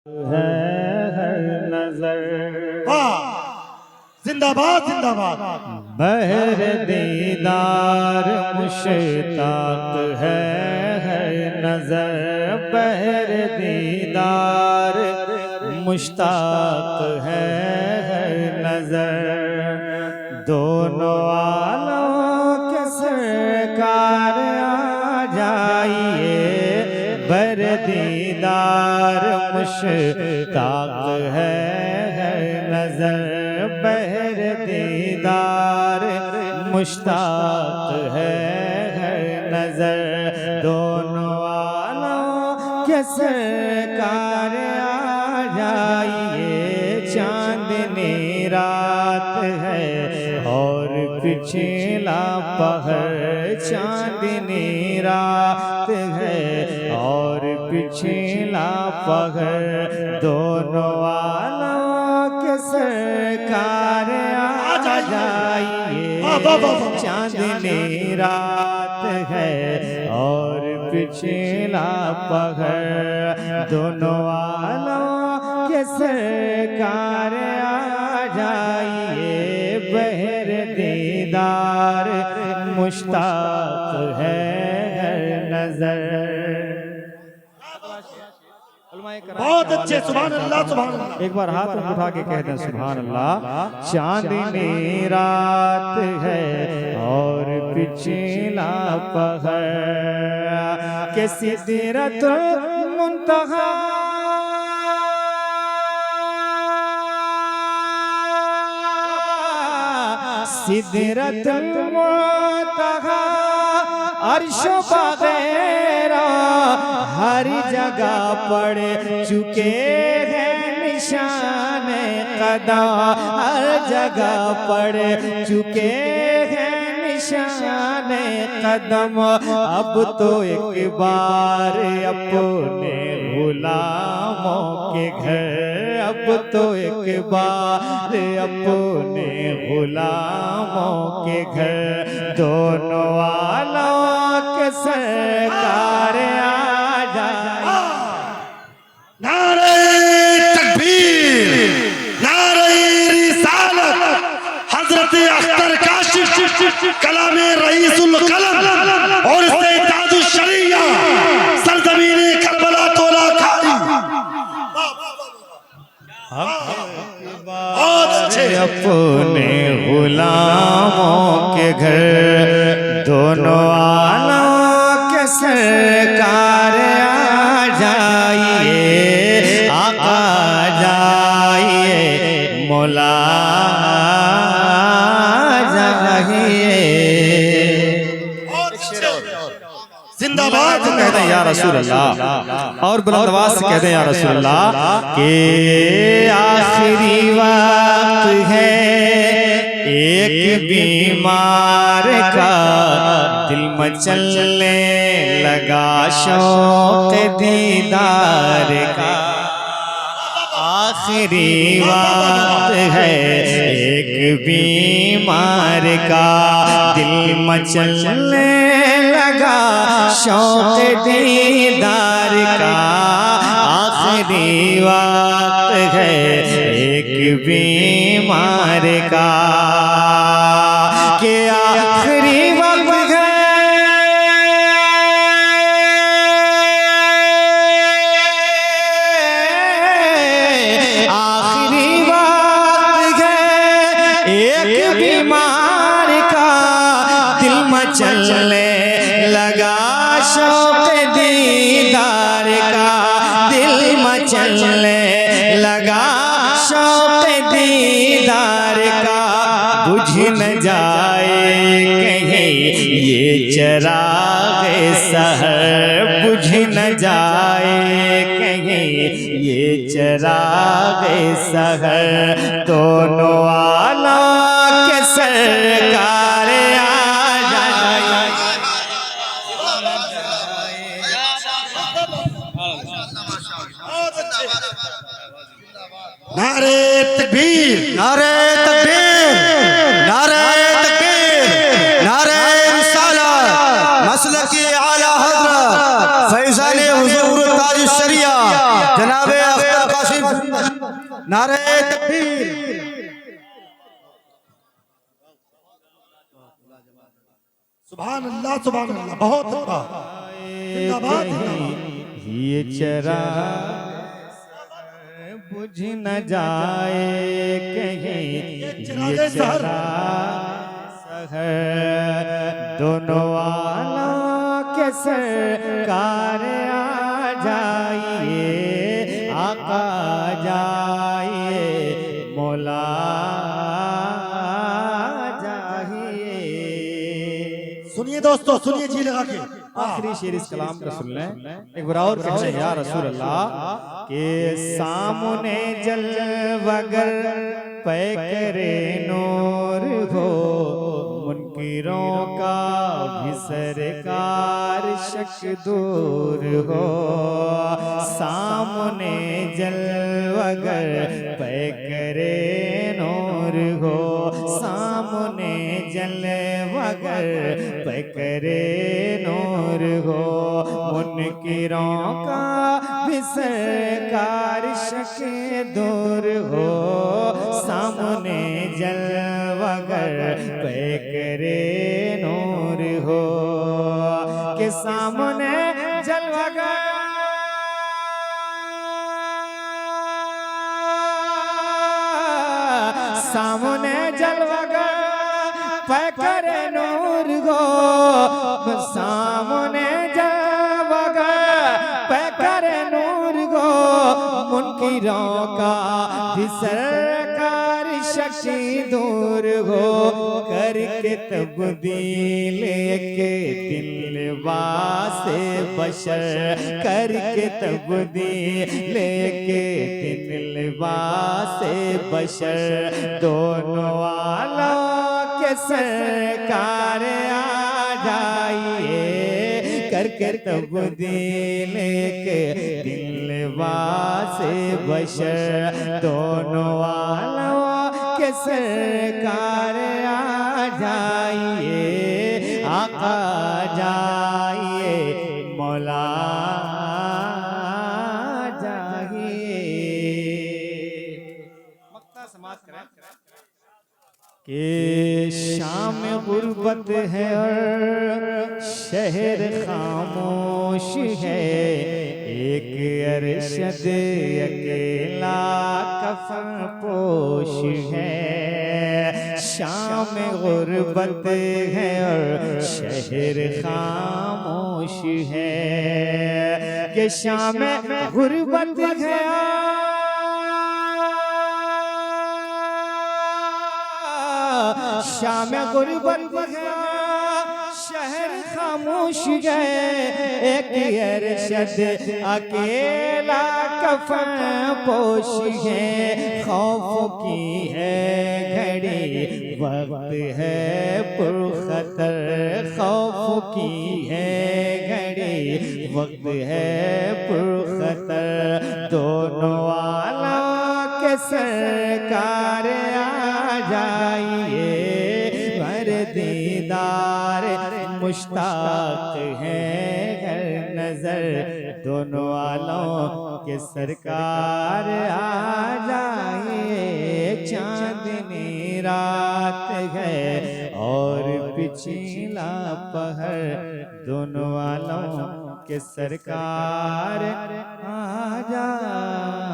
है हर नजर। वाह, जिंदाबाद जिंदाबाद। बहर दीदार मुश्ताक है हर नजर। बहर दीदार मुश्ताक है हर नजर। दोनों आलों के सरकार आ जाइए। बर दीदार मुश्ताक है हर नजर। बहर दीदार मुश्ताक है हर नजर। दोनों आलों के सरकार आ जाइए। चांदनी रात है और पिछला पहर। चांदनी रात है और पिछला पहर। दोनों आलों के सरकार आ जाइए। चांदनी रात है और पिछला पहर। दोनों आलों के सरकार आ जाइए। बहर दीदार मुश्ताक है हर नजर। बहुत अच्छे, सुभान अल्लाह सुभान अल्लाह। एक बार हाथ उठा के कह दें सुभान अल्लाह। चांदनी रात है और पिछला पहर। के सिदरतुल मुंतहा सिदरतुल मुंतहा अर्श वगैरह हर जगह पड़ चुके हैं निशान कदम। हर जगह पड़ चुके हैं निशान कदम। अब तो एक बार अपने गुलामों के घर। अब तो एक बार अपने गुलामों के घर। दोनों आलों के सरकार आ जाए। नारे तकबीर, नारे रिसालत। हजरत अख्तर काशिफ कलामे रईसुल कलम और इससे ताजुल शरिया सरजमीने करबला तोला खाली। बहुत अच्छे। अपने गुलामों के घर। दोनों आलों के सरकार आ जाइए। आका जाइए, मौला जाइए। जिंदाबाद कहते हैं या रसूल अल्लाह और बुलंद आवाज से कहते हैं या रसूल अल्लाह के आखिरी वक्त है एक बीमार का दिल मचलने लगा शौक दीदार का। आखिरी वक्त है एक बीमार का दिल मचलने लगा शौक दीदार का। आखिरी वक्त है एक बीमार का के आखिरी वक्त है। आखिरी वक्त है एक बीमार का दिल मचलने लगा शौक दीदार का। दिल मचलने लगा शौक दीदार का। बुझ न जाए कहीं ये चिराग सहर। बुझ न जाए कहीं ये चिराग सहर। दोनों आलों के सरकार आ जाए। नारे तकबीर, नारे तकबीर, नारे तकबीर, नारे रिसालत। मसलक के आला हज़रत फैज़ान हुज़ूर ताज शरिया जनाब अख्तर नारे तकबीर। सुभान अल्लाह सुभान अल्लाह। बहुत अच्छा। जिंदाबाद जिंदाबाद। ये चरा बुझ न जाए कहीं, ये चिरागे सहर। सहर दोनों आला के सरकार आ जाइए, आका जाइए, मौला जाइए। सुनिए दोस्तों, सुनिए जी लगा के। आखिरी शेर इस कलाम का सुन लें। एक बार और कहते हैं या रसूल अल्लाह के सामने जलवगर पे करे नूर हो, मुनकिरों का भी सरकार शक दूर हो। सामने जलवगर पे करे नूर हो, सामने जलवगर पे करे नूर हो, मुनकिरों का भी सरकार शक दूर हो। सामने जलवगर पे करे नूर हो, के सामने जलवगर सामने जलवगर पे करे नूर हो, सामने जलवगर पे करे नूर हो, मुनकिरों का भी सरकार शक्ति दूर हो। करके तब्दील के दिल वासे बशर, करके तब्दील के दिल वासे बशर, दोनों वालों के सरकार आ जाइए। करके तब्दील के दिल वासे बशर, दोनों वालों के सरकार आ जाइए, आका जाइए, मौला जाइए। मक्ता समाज करें कि शाम गुर्बत है और शहर खामोश है, एक अरशद अकेला कफन पोश है। शाम गुर्बत है और शहर खामोश है, कि शाम गुर्बत है शाम गुर्बत है, शहर खामोश है, एक अरशद अकेला कफन पोश है। खौफ की है घड़ी, वक्त है पुरखतर, खौफ की है घड़ी, वक्त है पुरखतर, दोनों वाला के सरकार आ जाइए। वर दीदार मुश्ताक है हर नजर, दोनों वालों के सरकार आ जाइए। चांदनी रात है और पिछला पहर, दोनों वालों के सरकार आ जाइए।